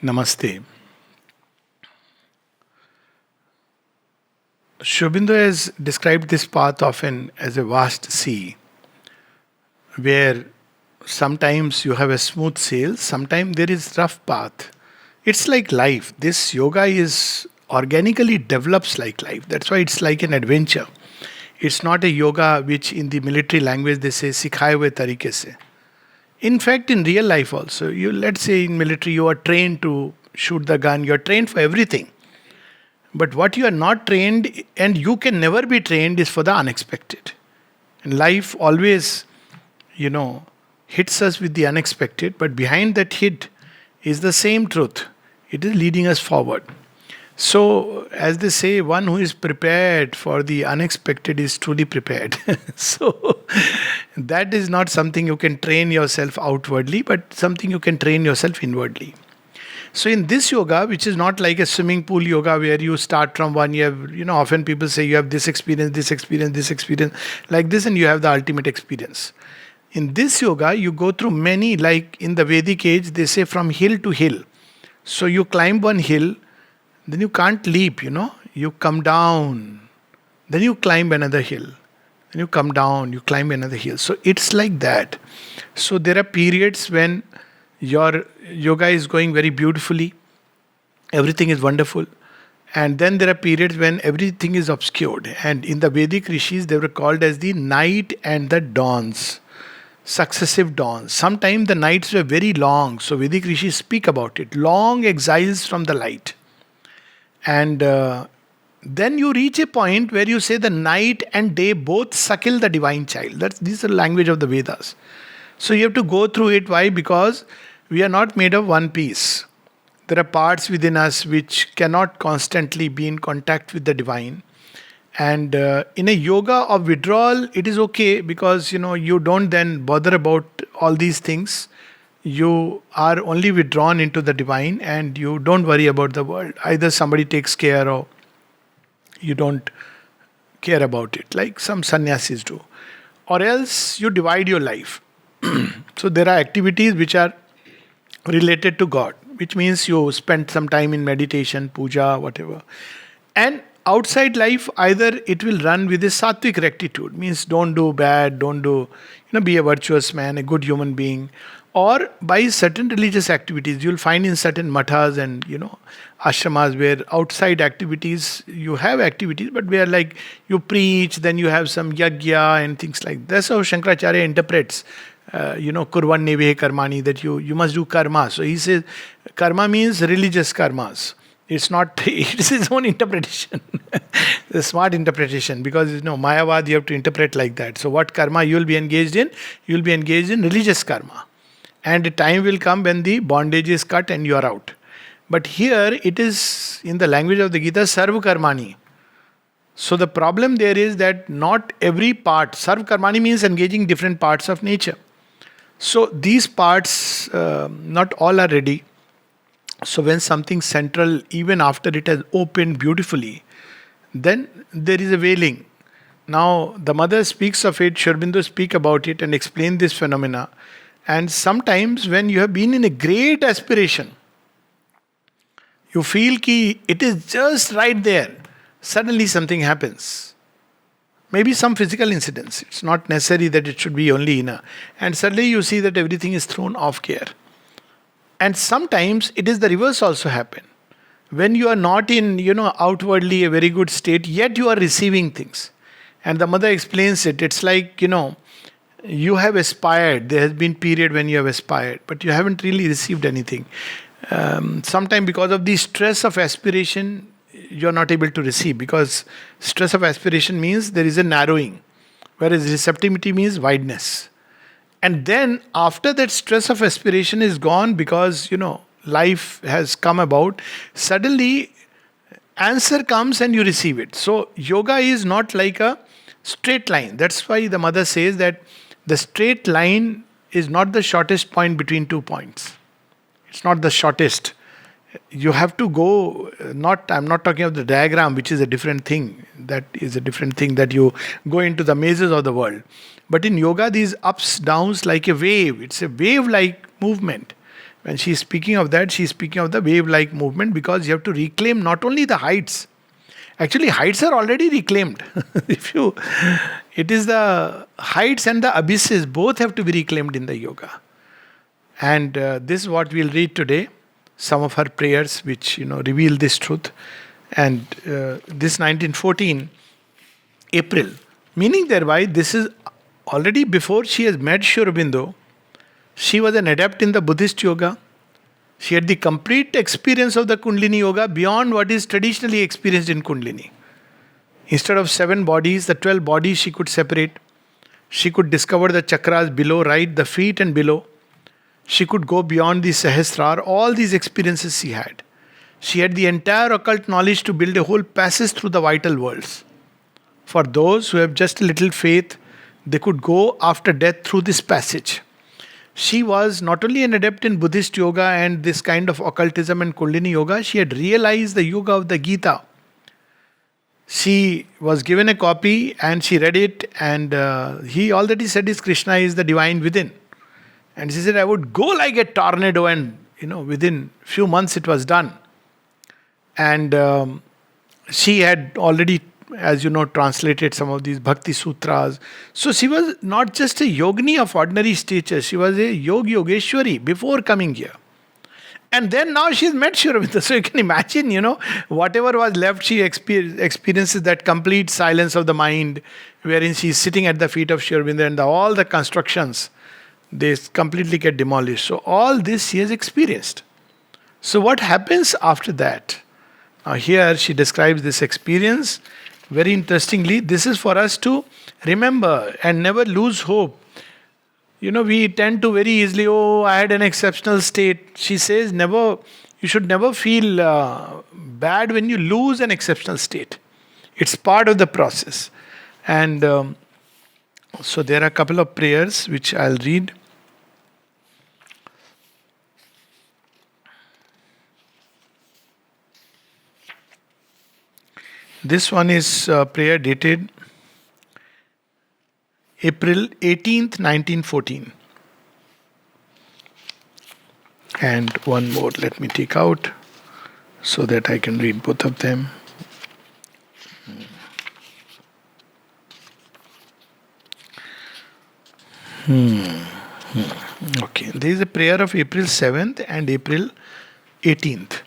Namaste. Shobhindo has described this path often as a vast sea, where sometimes you have a smooth sail, sometimes there is rough path. It's like life. This yoga is organically develops like life. That's why it's like an adventure. It's not a yoga which in the military language they say sikhaye hue tarike se. In fact, in real life also, you let's say in military you are trained to shoot the gun, you are trained for everything. But what you are not trained and you can never be trained is for the unexpected. And life always, you know, hits us with the unexpected, but behind that hit is the same truth. It is leading us forward. So, as they say, one who is prepared for the unexpected is truly prepared. So, that is not something you can train yourself outwardly, but something you can train yourself inwardly. So in this yoga, which is not like a swimming pool yoga where you start from one, you have, often people say you have this experience, this experience, this experience, like this, and you have the ultimate experience. In this yoga, you go through many, like in the Vedic age, they say from hill to hill. So you climb one hill, then you can't leap, you come down, then you climb another hill, then you come down, you climb another hill. So it's like that. So there are periods when your yoga is going very beautifully, everything is wonderful, and then there are periods when everything is obscured. And in the Vedic rishis, they were called as the night and the dawns, successive dawns. Sometimes the nights were very long, so Vedic rishis speak about it, long exiles from the light. And then you reach a point where you say the night and day both suckle the divine child. This is the language of the Vedas. So you have to go through it. Why? Because we are not made of one piece. There are parts within us which cannot constantly be in contact with the divine. And in a yoga of withdrawal, it is okay because you don't then bother about all these things. You are only withdrawn into the divine and you don't worry about the world. Either somebody takes care or you don't care about it, like some sannyasis do. Or else you divide your life. So there are activities which are related to God, which means you spend some time in meditation, puja, whatever. And outside life, either it will run with a sattvic rectitude, means don't do bad, don't do, be a virtuous man, a good human being. Or by certain religious activities, you'll find in certain mathas and, ashramas where outside activities, you have activities, but where like you preach, then you have some yajna and things like that. That's how Shankaracharya interprets kurvan nevehe karmani, that you must do karma. So he says karma means religious karmas. It's not, it's his own interpretation. The smart interpretation, because Mayavad you have to interpret like that. So what karma you will be engaged in? You will be engaged in religious karma. And a time will come when the bondage is cut and you are out. But here it is in the language of the Gita, sarva karmani. So the problem there is that not every part, sarva karmani means engaging different parts of nature. So these parts, not all are ready. So when something central, even after it has opened beautifully, then there is a wailing. Now the mother speaks of it, Sri Aurobindo speak about it and explain this phenomena. And sometimes when you have been in a great aspiration, you feel ki it is just right there. Suddenly something happens. Maybe some physical incidents. It's not necessary that it should be only inner. And suddenly you see that everything is thrown off gear. And sometimes it is the reverse also happen. When you are not in, outwardly a very good state, yet you are receiving things. And the mother explains it. It's like, you have aspired. There has been period when you have aspired, but you haven't really received anything. Sometimes because of the stress of aspiration, you are not able to receive, because stress of aspiration means there is a narrowing, whereas receptivity means wideness. And then after that stress of aspiration is gone, because life has come about, suddenly answer comes and you receive it. So yoga is not like a straight line. That's why the mother says that the straight line is not the shortest point between 2 points. It's not the shortest. You have to go, I'm not talking of the diagram, which is a different thing. That is a different thing, that you go into the mazes of the world. But in yoga, these ups, downs, like a wave. It's a wave-like movement. When she is speaking of that, she is speaking of the wave like movement, because you have to reclaim not only the heights. Actually, heights are already reclaimed. If you, it is the heights and the abysses both have to be reclaimed in the yoga. And this is what we'll read today. Some of her prayers, which reveal this truth. And this 1914 April, meaning thereby this is already before she has met Sri Aurobindo. She was an adept in the Buddhist yoga. She had the complete experience of the Kundalini yoga beyond what is traditionally experienced in Kundalini. Instead of 7 bodies, the 12 bodies she could separate. She could discover the chakras below, right, the feet and below. She could go beyond the Sahasrara. All these experiences she had. She had the entire occult knowledge to build a whole passage through the vital worlds. For those who have just a little faith, they could go after death through this passage. She was not only an adept in Buddhist yoga and this kind of occultism and Kundalini yoga, she had realized the yoga of the Gita. She was given a copy and she read it, and he already said his Krishna is the divine within. And she said, I would go like a tornado, and within few months it was done. And she had already, as you know, translated some of these Bhakti Sutras. So she was not just a yogini of ordinary stature, she was a Yogeshwari before coming here. And then now she's met Sri Aurobindo. So you can imagine, whatever was left, she experiences that complete silence of the mind, wherein she's sitting at the feet of Sri Aurobindo, and all the constructions, they completely get demolished. So all this she has experienced. So what happens after that? Now here she describes this experience. Very interestingly, this is for us to remember and never lose hope. We tend to very easily, I had an exceptional state. She says, you should never feel bad when you lose an exceptional state. It's part of the process. And so there are a couple of prayers which I'll read. This one is prayer dated April 18th, 1914. And one more, let me take out so that I can read both of them. Okay, there is a prayer of April 7th and April 18th.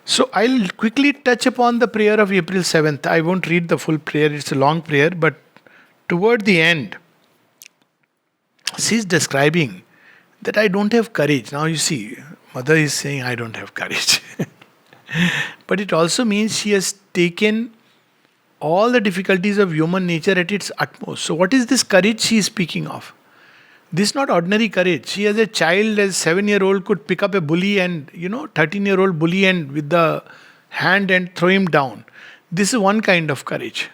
So I'll quickly touch upon the prayer of April 7th. I won't read the full prayer, it's a long prayer, but toward the end, she's describing that I don't have courage. Now you see, mother is saying I don't have courage. But it also means she has taken all the difficulties of human nature at its utmost. So what is this courage she is speaking of? This is not ordinary courage. She as a child, as 7-year-old, could pick up a bully and, 13-year-old bully and with the hand and throw him down. This is one kind of courage.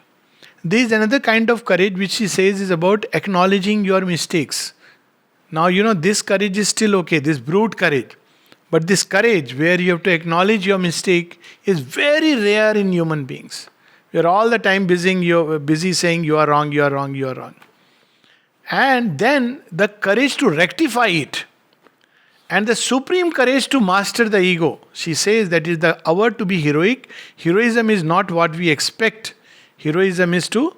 There is another kind of courage which she says is about acknowledging your mistakes. Now, this courage is still okay, this brute courage. But this courage where you have to acknowledge your mistake is very rare in human beings. We are all the time busy saying you are wrong, you are wrong, you are wrong. And then the courage to rectify it. And the supreme courage to master the ego. She says that is the hour to be heroic. Heroism is not what we expect. Heroism is to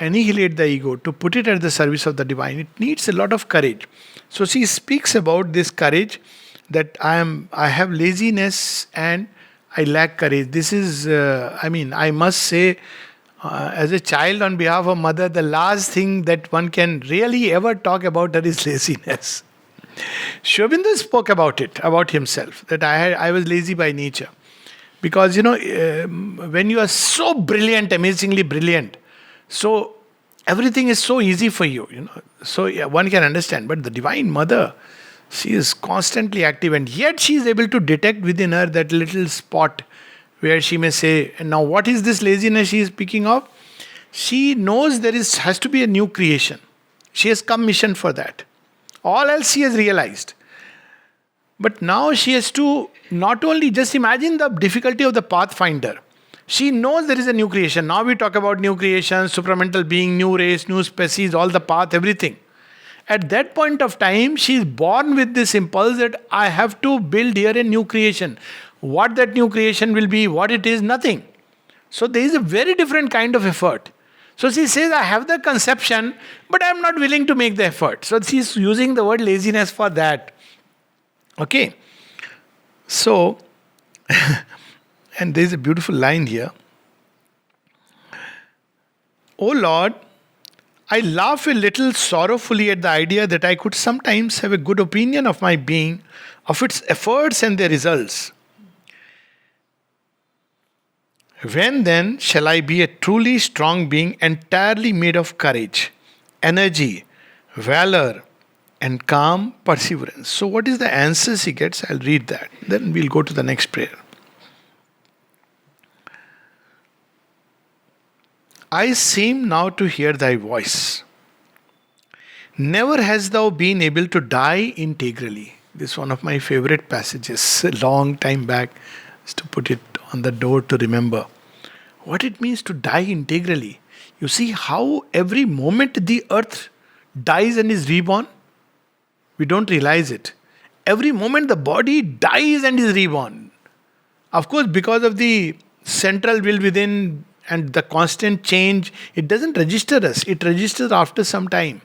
annihilate the ego, to put it at the service of the divine. It needs a lot of courage. So she speaks about this courage, that I have laziness and I lack courage. This is, I must say, as a child on behalf of mother, the last thing that one can really ever talk about her is laziness. Sri Aurobindo spoke about it, about himself, that I was lazy by nature. Because, when you are so brilliant, amazingly brilliant, so everything is so easy for you, So one can understand. But the Divine Mother, she is constantly active, and yet she is able to detect within her that little spot where she may say, and now what is this laziness she is speaking of? She knows has to be a new creation. She has commissioned for that. All else she has realized. But now she has to not only just imagine the difficulty of the pathfinder. She knows there is a new creation. Now we talk about new creation, supramental being, new race, new species, all the path, everything. At that point of time, she is born with this impulse that I have to build here a new creation. What that new creation will be, what it is, nothing. So there is a very different kind of effort. So she says, I have the conception, but I am not willing to make the effort. So she is using the word laziness for that. Okay. So, and there is a beautiful line here. Oh Lord, I laugh a little sorrowfully at the idea that I could sometimes have a good opinion of my being, of its efforts and their results. When then shall I be a truly strong being entirely made of courage, energy, valor, and calm perseverance? So, what is the answers he gets? I'll read that. Then we'll go to the next prayer. I seem now to hear thy voice. Never hast thou been able to die integrally. This is one of my favorite passages, a long time back, is to put it on the door to remember. What it means to die integrally. You see how every moment the earth dies and is reborn? We don't realize it. Every moment the body dies and is reborn. Of course, because of the central will within and the constant change, it doesn't register us. It registers after some time.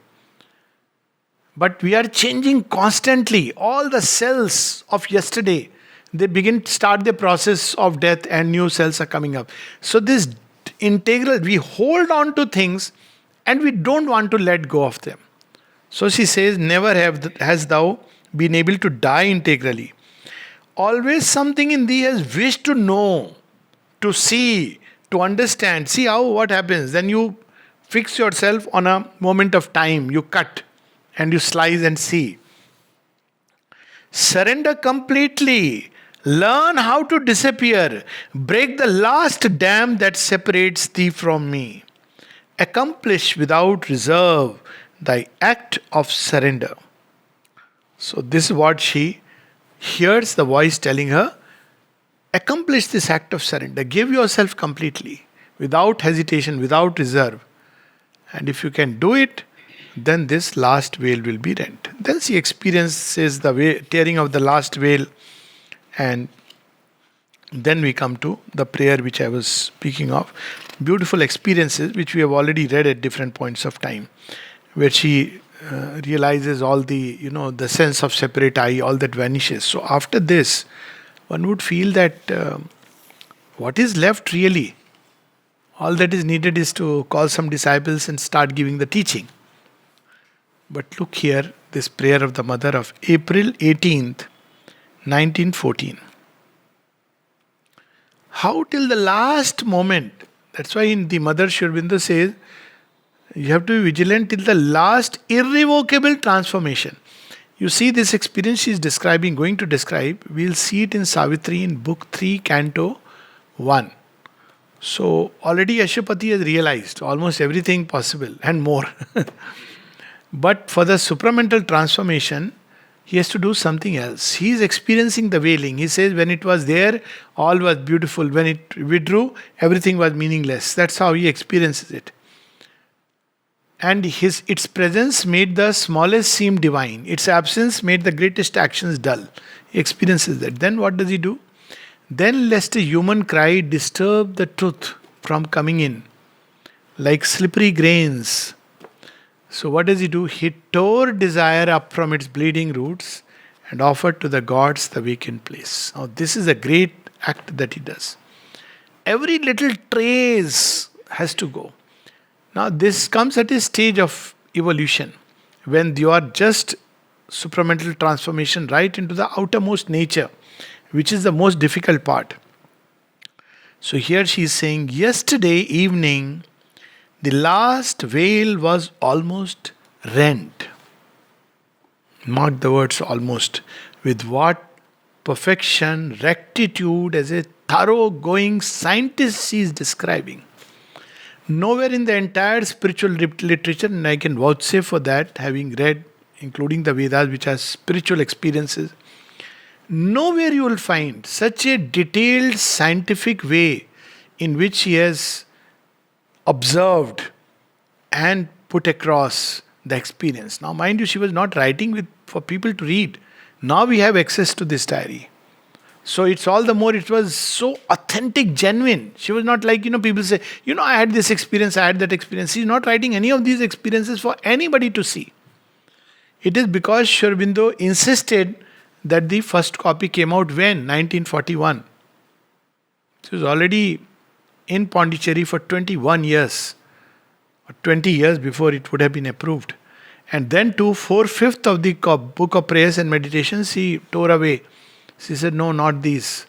But we are changing constantly. All the cells of yesterday, they start the process of death and new cells are coming up. So this integral, we hold on to things and we don't want to let go of them. So she says, never has thou been able to die integrally. Always something in thee has wished to know, to see, to understand. See how what happens. Then you fix yourself on a moment of time. You cut and you slice and see. Surrender completely. Learn how to disappear. Break the last dam that separates thee from me. Accomplish without reserve thy act of surrender. So this is what she hears the voice telling her. Accomplish this act of surrender. Give yourself completely, without hesitation, without reserve. And if you can do it, then this last veil will be rent. Then she experiences the tearing of the last veil. And then we come to the prayer which I was speaking of. Beautiful experiences which we have already read at different points of time. Where she realizes all the, the sense of separate I, all that vanishes. So after this, one would feel that what is left really? All that is needed is to call some disciples and start giving the teaching. But look here, this prayer of the mother of April 18th, 1914. How till the last moment, that's why in the Mother Sri Aurobindo says, you have to be vigilant till the last irrevocable transformation. You see this experience she is describing, going to describe, we'll see it in Savitri in Book 3, Canto 1. So already Ashwapati has realized almost everything possible and more. But for the supramental transformation, he has to do something else. He is experiencing the veiling. He says when it was there, all was beautiful. When it withdrew, everything was meaningless. That's how he experiences it. And its presence made the smallest seem divine. Its absence made the greatest actions dull. He experiences that. Then what does he do? Then lest a human cry disturb the truth from coming in, like slippery grains. So what does he do? He tore desire up from its bleeding roots and offered to the gods the vacant place. Now this is a great act that he does. Every little trace has to go. Now this comes at a stage of evolution when you are just supramental transformation right into the outermost nature, which is the most difficult part. So here she is saying, yesterday evening, the last veil was almost rent. Mark the words almost. With what perfection, rectitude, as a thoroughgoing scientist she is describing. Nowhere in the entire spiritual literature, and I can vouchsafe for that, having read, including the Vedas, which are spiritual experiences, nowhere you will find such a detailed scientific way in which he has observed and put across the experience. Now, mind you, she was not writing for people to read. Now we have access to this diary. So it's all the more, it was so authentic, genuine. She was not like, people say, I had this experience, I had that experience. She's not writing any of these experiences for anybody to see. It is because Sri Aurobindo insisted that the first copy came out when? 1941. She was already in Pondicherry for 21 years, or 20 years before it would have been approved. And then to 4/5 of the book of prayers and meditations, she tore away. She said, no, not these.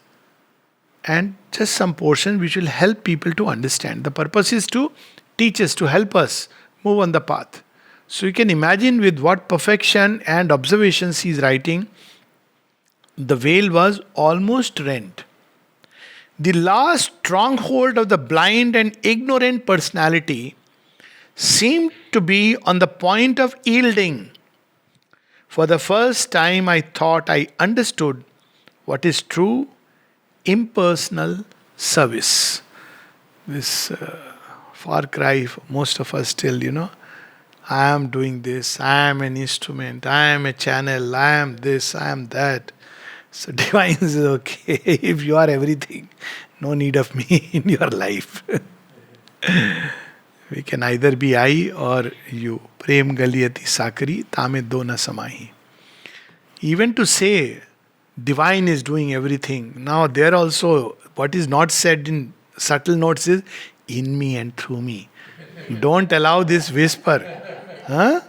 And just some portions which will help people to understand. The purpose is to teach us, to help us move on the path. So you can imagine with what perfection and observations he is writing. The veil was almost rent. The last stronghold of the blind and ignorant personality seemed to be on the point of yielding. For the first time, I thought I understood what is true impersonal service. This far cry for most of us still, I am doing this, I am an instrument, I am a channel, I am this, I am that. So divine is okay if you are everything. No need of me in your life. We can either be I or you. Prem galiyati sakari tame dona samahi. Even to say divine is doing everything. Now there also, what is not said in subtle notes is in me and through me. Don't allow this whisper. Huh?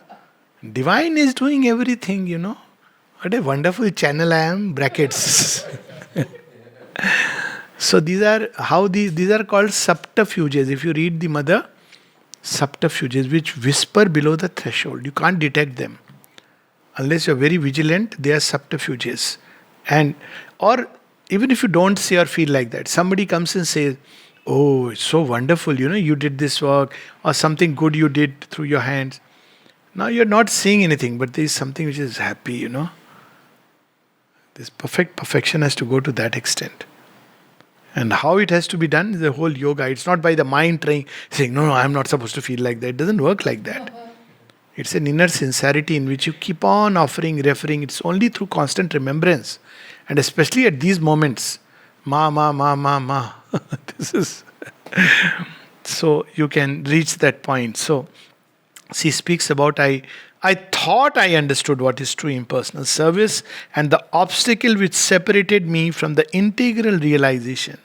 Divine is doing everything, What a wonderful channel I am, brackets. So these are called subterfuges. If you read the mother, subterfuges which whisper below the threshold. You can't detect them. Unless you're very vigilant, they are subterfuges. Or even if you don't say or feel like that, somebody comes and says, oh, it's so wonderful, you did this work, or something good you did through your hands. Now you're not seeing anything, but there is something which is happy, This perfection has to go to that extent. And how it has to be done is the whole yoga. It's not by the mind saying, no, I'm not supposed to feel like that. It doesn't work like that. It's an inner sincerity in which you keep on offering, referring. It's only through constant remembrance. And especially at these moments, ma. This is so you can reach that point. So she speaks about I thought I understood what is true impersonal service, and the obstacle which separated me from the integral realization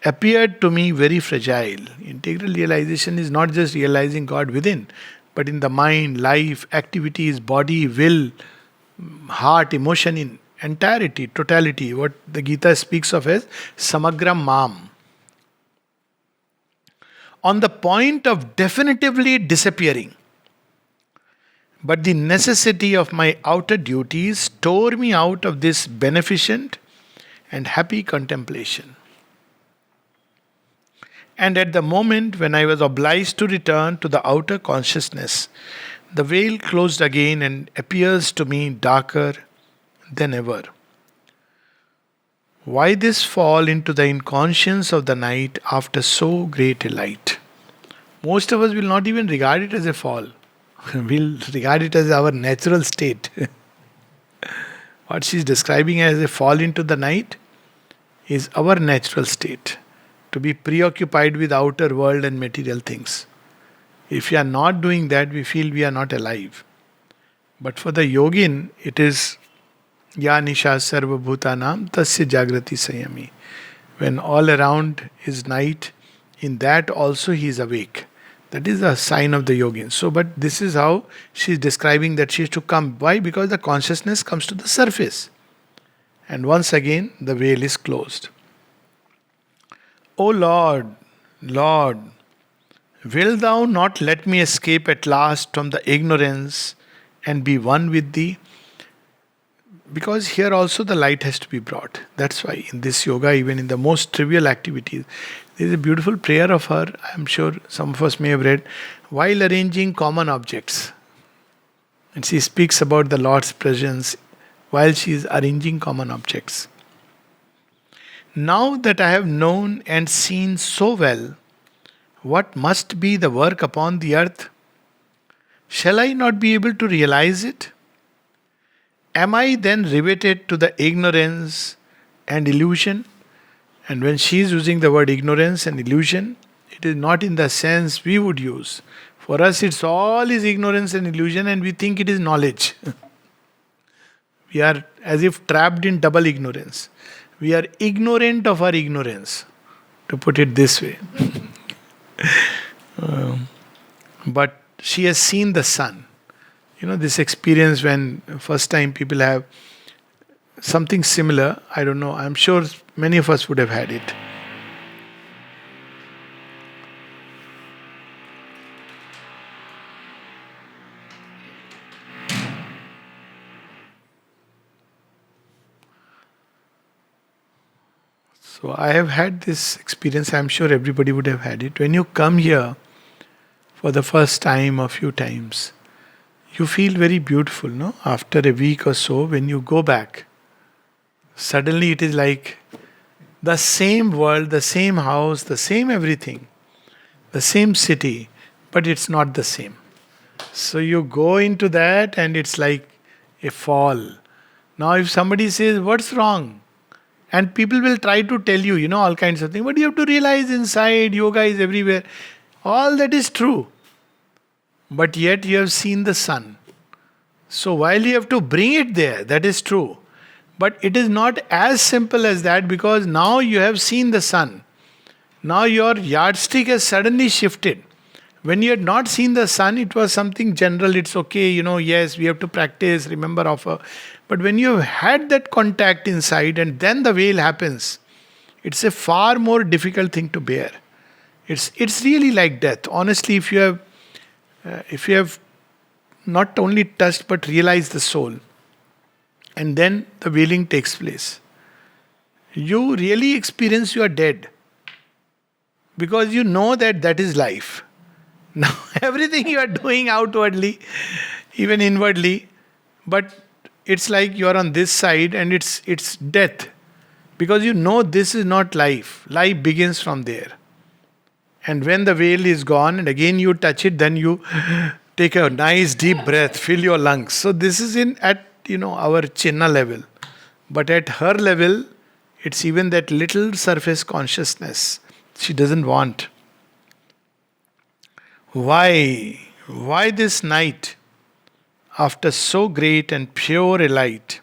appeared to me very fragile. Integral realization is not just realizing God within, but in the mind, life, activities, body, will, heart, emotion in entirety, totality. What the Gita speaks of as samagram mam. On the point of definitively disappearing. But the necessity of my outer duties tore me out of this beneficent and happy contemplation. And at the moment when I was obliged to return to the outer consciousness, the veil closed again and appears to me darker than ever. Why this fall into the inconscience of the night after so great a light? Most of us will not even regard it as a fall. We'll regard it as our natural state. What she's describing as a fall into the night is our natural state. To be preoccupied with outer world and material things. If we are not doing that, we feel we are not alive. But for the yogin, it is Ya Nisha Sarva Bhutanam Tasya Jagrati Sayami. When all around is night, in that also he is awake. That is a sign of the yogin. So, but this is how she is describing that she is to come. Why? Because the consciousness comes to the surface. And once again, the veil is closed. O Lord, Lord, will thou not let me escape at last from the ignorance and be one with thee? Because here also the light has to be brought. That's why in this yoga, even in the most trivial activities, there is a beautiful prayer of her, I am sure some of us may have read, while arranging common objects. And she speaks about the Lord's presence while she is arranging common objects. Now that I have known and seen so well what must be the work upon the earth, Shall I not be able to realize it? Am I then riveted to the ignorance and illusion? And when she is using the word ignorance and illusion, it is not in the sense we would use. For us, it's all is ignorance and illusion, and we think it is knowledge. We are as if trapped in double ignorance. We are ignorant of our ignorance, to put it this way. But she has seen the sun. This experience when first time people have something similar, I don't know, I'm sure many of us would have had it. So I have had this experience, I'm sure everybody would have had it. When you come here for the first time or few times, you feel very beautiful, no? After a week or so, when you go back, suddenly it is like the same world, the same house, the same everything, the same city, but it's not the same. So you go into that and it's like a fall. Now, if somebody says, "What's wrong?" And people will try to tell you, all kinds of things, but you have to realize inside, yoga is everywhere. All that is true. But yet you have seen the sun. So while you have to bring it there, that is true. But it is not as simple as that, because now you have seen the sun. Now your yardstick has suddenly shifted. When you had not seen the sun, it was something general, it's okay, yes, we have to practice, remember, offer. But when you have had that contact inside and then the veil happens, it's a far more difficult thing to bear. It's really like death. Honestly, if you have not only touched but realized the soul, and then the veiling takes place, you really experience you are dead, because you know that is life. Now everything you are doing outwardly, even inwardly, but it's like you are on this side and it's death, because you know this is not life. Life begins from there. And when the veil is gone and again you touch it, then you take a nice deep breath, fill your lungs. So this is at our chinna level. But at her level, it's even that little surface consciousness she doesn't want. Why? Why this night, after so great and pure a light?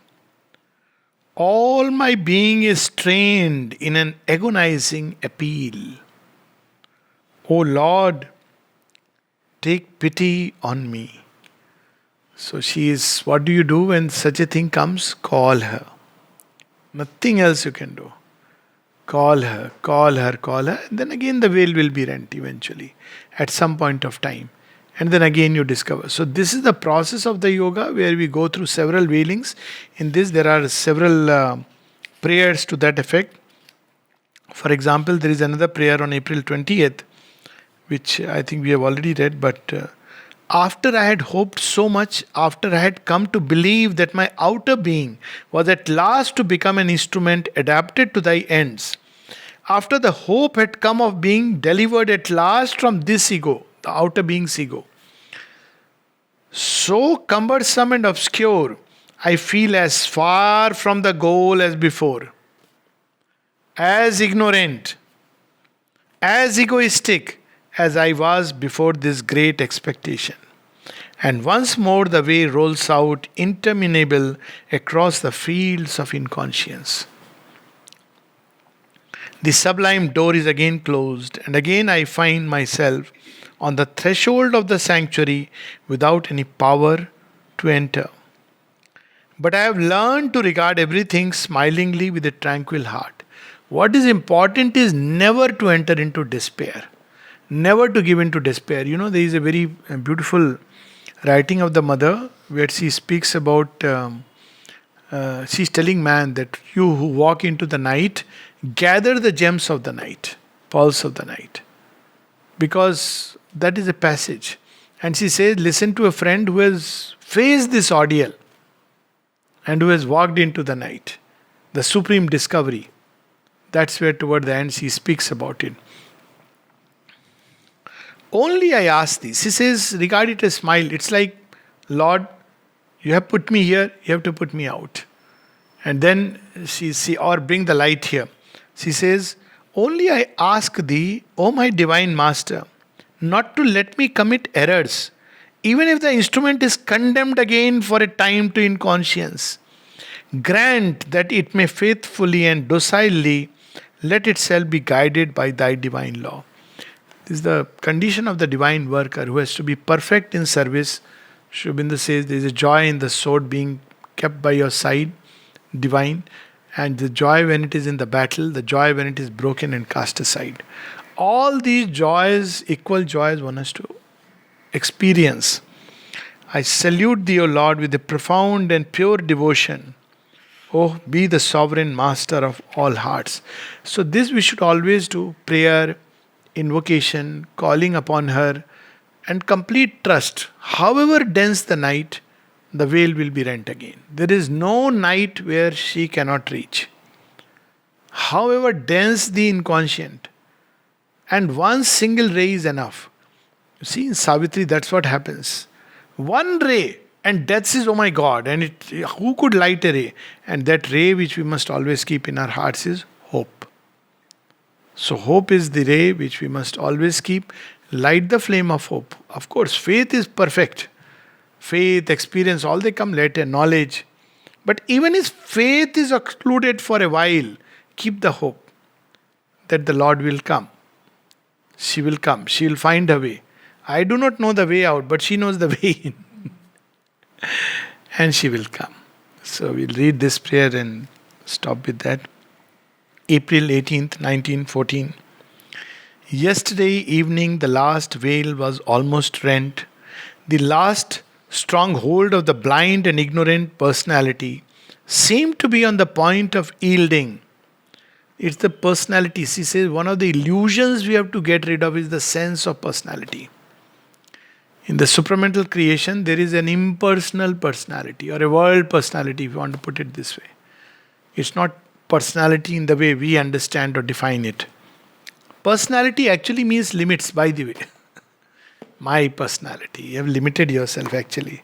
All my being is strained in an agonizing appeal. O Lord, take pity on me. So what do you do when such a thing comes? Call her. Nothing else you can do. Call her, call her, call her. And then again the veil will be rent eventually at some point of time. And then again you discover. So this is the process of the yoga where we go through several veilings. In this there are several prayers to that effect. For example, there is another prayer on April 20th, which I think we have already read, but after I had hoped so much, after I had come to believe that my outer being was at last to become an instrument adapted to thy ends, after the hope had come of being delivered at last from this ego, the outer being's ego, so cumbersome and obscure, I feel as far from the goal as before, as ignorant, as egoistic as I was before this great expectation. And once more the way rolls out interminable across the fields of inconscience. The sublime door is again closed, and again I find myself on the threshold of the sanctuary without any power to enter. But I have learned to regard everything smilingly with a tranquil heart. What is important is never to enter into despair. Never to give in to despair. There is a very beautiful writing of the mother where she speaks about, she's telling man that you who walk into the night, gather the gems of the night, pearls of the night. Because that is a passage. And she says, listen to a friend who has faced this ordeal and who has walked into the night, the supreme discovery. That's where toward the end she speaks about it. Only I ask thee. She says, regard it as smile. It's like, Lord, you have put me here, you have to put me out. And then or bring the light here. She says, only I ask thee, O my divine master, not to let me commit errors, even if the instrument is condemned again for a time to inconscience. Grant that it may faithfully and docilely let itself be guided by thy divine law. This is the condition of the divine worker who has to be perfect in service. Sri Aurobindo says there is a joy in the sword being kept by your side, divine, and the joy when it is in the battle, the joy when it is broken and cast aside. All these joys, equal joys, one has to experience. I salute thee, O Lord, with a profound and pure devotion. Oh, be the sovereign master of all hearts. So, this we should always do: prayer, invocation, calling upon her, and complete trust. However dense the night, the veil will be rent again. There is no night where she cannot reach. However dense the inconscient, and one single ray is enough. You see, in Savitri, that's what happens. One ray, and death says, oh my God, and who could light a ray? And that ray which we must always keep in our hearts is hope. So, hope is the ray which we must always keep. Light the flame of hope. Of course, faith is perfect. Faith, experience, all they come later, knowledge. But even if faith is excluded for a while, keep the hope that the Lord will come. She will come. She will find her way. I do not know the way out, but she knows the way in. And she will come. So we'll read this prayer and stop with that. April 18th, 1914. Yesterday evening, the last veil was almost rent. The last stronghold of the blind and ignorant personality seemed to be on the point of yielding. It's the personality. She says one of the illusions we have to get rid of is the sense of personality. In the supramental creation, there is an impersonal personality or a world personality, if you want to put it this way. It's not personality in the way we understand or define it. Personality actually means limits, by the way. My personality. You have limited yourself actually.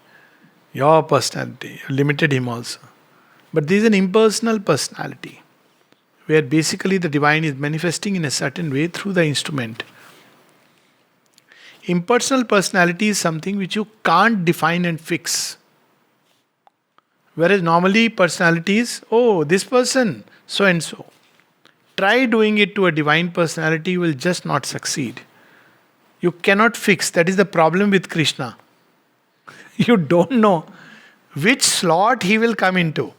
Your personality. You have limited him also. But there is an impersonal personality where basically the divine is manifesting in a certain way through the instrument. Impersonal personality is something which you can't define and fix. Whereas normally personality is, oh, this person, so and so. Try doing it to a divine personality, you will just not succeed. You cannot fix. That is the problem with Krishna. You don't know which slot he will come into.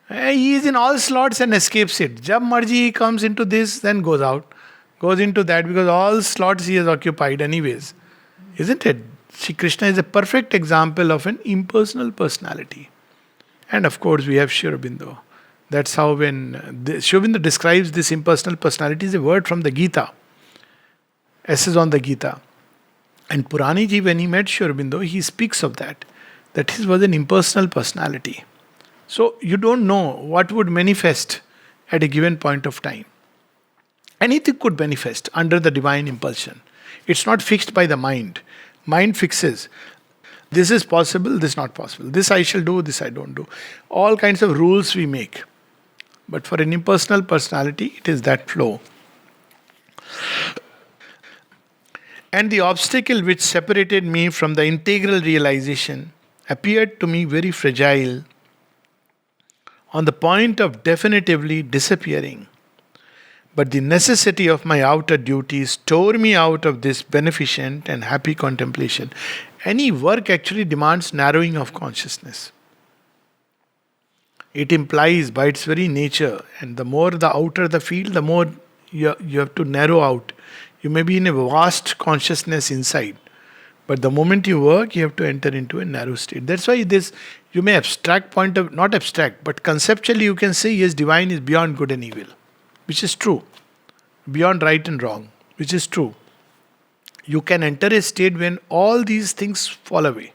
He is in all slots and escapes it. Jab marji he comes into this, then goes out. Goes into that because all slots he has occupied anyways. Isn't it? Shri Krishna is a perfect example of an impersonal personality. And of course we have Sri Aurobindo. That's how when Sri Aurobindo describes this impersonal personality is a word from the Gita. Essays on the Gita. And Puraniji, when he met Sri Aurobindo, he speaks of that. That his was an impersonal personality. So you don't know what would manifest at a given point of time. Anything could manifest under the divine impulsion. It's not fixed by the mind. Mind fixes. This is possible, this is not possible. This I shall do, this I don't do. All kinds of rules we make. But for an impersonal personality, it is that flow. And the obstacle which separated me from the integral realization appeared to me very fragile, on the point of definitively disappearing. But the necessity of my outer duties tore me out of this beneficent and happy contemplation. Any work actually demands narrowing of consciousness. It implies by its very nature, and the more the outer the field, the more you have to narrow out. You may be in a vast consciousness inside, but the moment you work, you have to enter into a narrow state. That's why this, you may abstract point of, not abstract, but conceptually you can say, yes, divine is beyond good and evil. Which is true. Beyond right and wrong, which is true. You can enter a state when all these things fall away.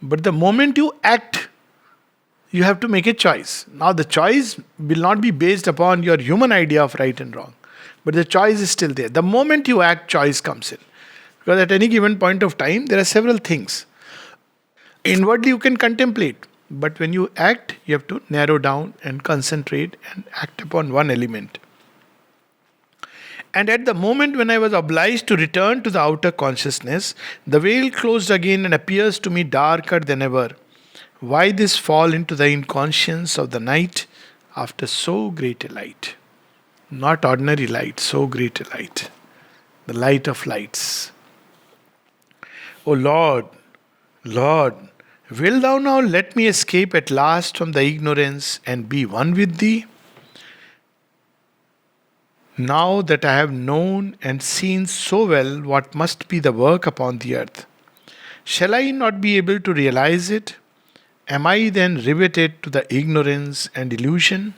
But the moment you act, you have to make a choice. Now the choice will not be based upon your human idea of right and wrong. But the choice is still there. The moment you act, choice comes in. Because at any given point of time, there are several things. Inwardly, you can contemplate. But when you act, you have to narrow down and concentrate and act upon one element. And at the moment when I was obliged to return to the outer consciousness, the veil closed again and appears to me darker than ever. Why this fall into the inconscience of the night after so great a light? Not ordinary light, so great a light. The light of lights. O Lord, Lord, will thou now let me escape at last from the ignorance and be one with thee? Now that I have known and seen so well what must be the work upon the earth, shall I not be able to realize it? Am I then riveted to the ignorance and illusion?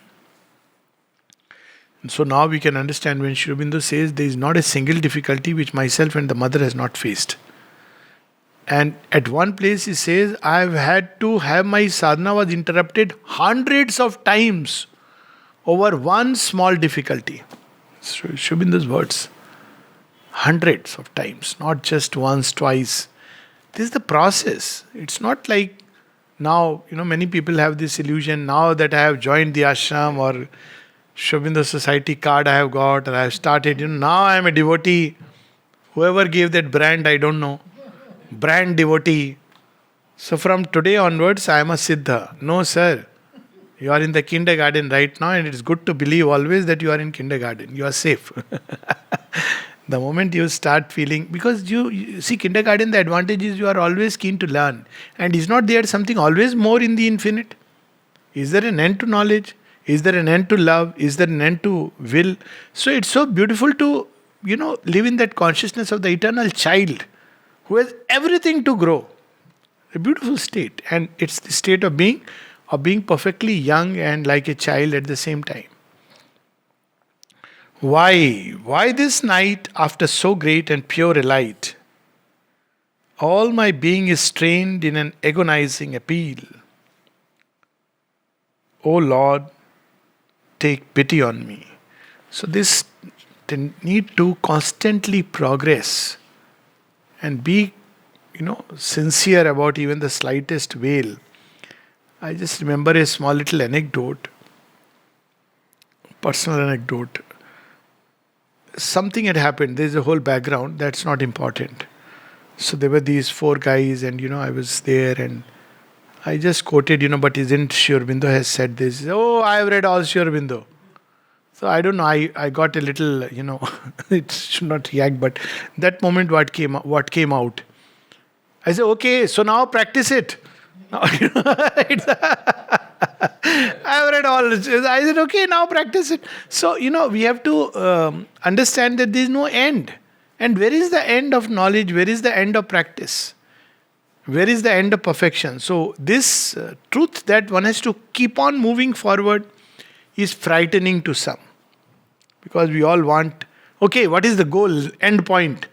And so now we can understand when Sri Aurobindo says there is not a single difficulty which myself and the mother has not faced. And at one place he says, I have had to have my sadhana was interrupted hundreds of times over one small difficulty. Sri Aurobindo's words. Hundreds of times, not just once, twice. This is the process. It's not like now, many people have this illusion now that I have joined the ashram or Sri Aurobindo Society card I have got or I have started, now I am a devotee. Whoever gave that brand, I don't know. Brand devotee. So from today onwards, I am a Siddha. No, sir. You are in the kindergarten right now, and it's good to believe always that you are in kindergarten. You are safe. The moment you start feeling, because you see, kindergarten, the advantage is you are always keen to learn. And is not there something always more in the infinite? Is there an end to knowledge? Is there an end to love? Is there an end to will? So it's so beautiful to, live in that consciousness of the eternal child who has everything to grow. A beautiful state. And it's the state of being perfectly young and like a child at the same time. Why? Why this night after so great and pure a light? All my being is strained in an agonizing appeal. O Lord, take pity on me. So this need to constantly progress and be, sincere about even the slightest veil. I just remember a small little anecdote, personal anecdote. Something had happened. There's a whole background that's not important. So there were these four guys, and I was there, and I just quoted, but isn't Sri Aurobindo has said this? Oh, I have read all Sri Aurobindo. So I don't know. I got a little, it should not react, but that moment what came out. I said, okay, so now practice it. I have read all this. I said, okay, now practice it. So, we have to understand that there is no end. And where is the end of knowledge? Where is the end of practice? Where is the end of perfection? So, this truth that one has to keep on moving forward is frightening to some. Because we all want, okay, what is the goal, end point?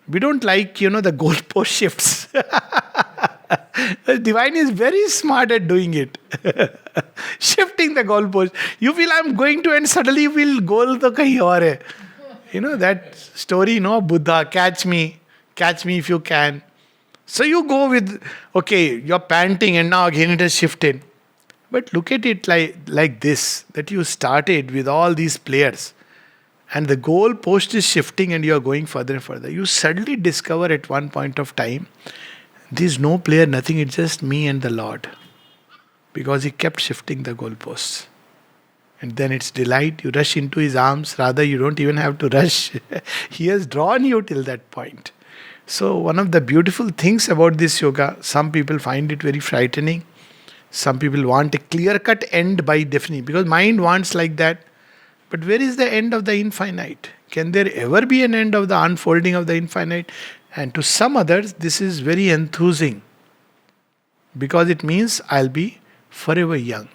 We don't like, the goalpost shifts. The divine is very smart at doing it. Shifting the goalpost. You feel I'm going to, and suddenly you feel goal to kahi aur hai. That story, Buddha, catch me if you can. So you go with, okay, you're panting and now again it has shifted. But look at it like this, that you started with all these players and the goal post is shifting and you are going further and further. You suddenly discover at one point of time, there's no player, nothing, it's just me and the Lord. Because he kept shifting the goalposts. And then it's delight, you rush into his arms, rather you don't even have to rush. He has drawn you till that point. So one of the beautiful things about this yoga, some people find it very frightening. Some people want a clear-cut end by definition, because mind wants like that. But where is the end of the infinite? Can there ever be an end of the unfolding of the infinite? And to some others, this is very enthusing. Because it means I'll be forever young.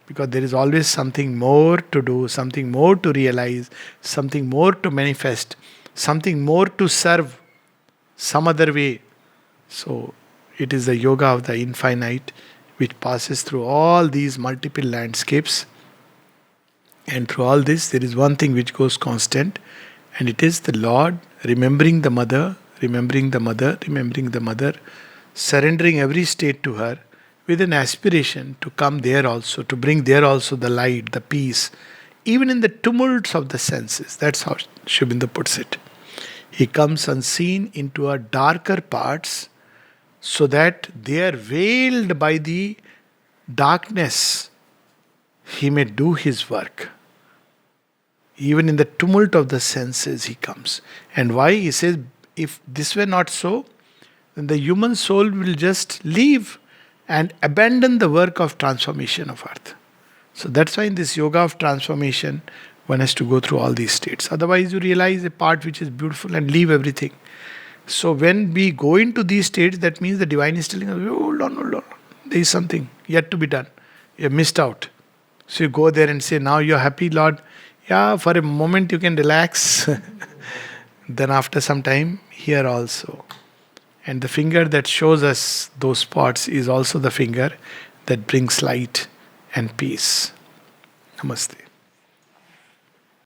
Because there is always something more to do, something more to realize, something more to manifest, something more to serve some other way. So it is the yoga of the infinite which passes through all these multiple landscapes. And through all this, there is one thing which goes constant, and it is the Lord remembering the mother, remembering the mother, surrendering every state to her with an aspiration to come there also, to bring there also the light, the peace, even in the tumults of the senses. That's how Sri Aurobindo puts it. He comes unseen into our darker parts so that they are veiled by the darkness. He may do his work. Even in the tumult of the senses, he comes. And why? He says, if this were not so, then the human soul will just leave and abandon the work of transformation of earth. So that's why in this yoga of transformation, one has to go through all these states. Otherwise, you realize a part which is beautiful and leave everything. So when we go into these states, that means the divine is telling us, hold on, hold on. There is something yet to be done. You have missed out. So you go there and say, now you're happy, Lord. Yeah, for a moment you can relax. Then after some time, here also. And the finger that shows us those spots is also the finger that brings light and peace. Namaste.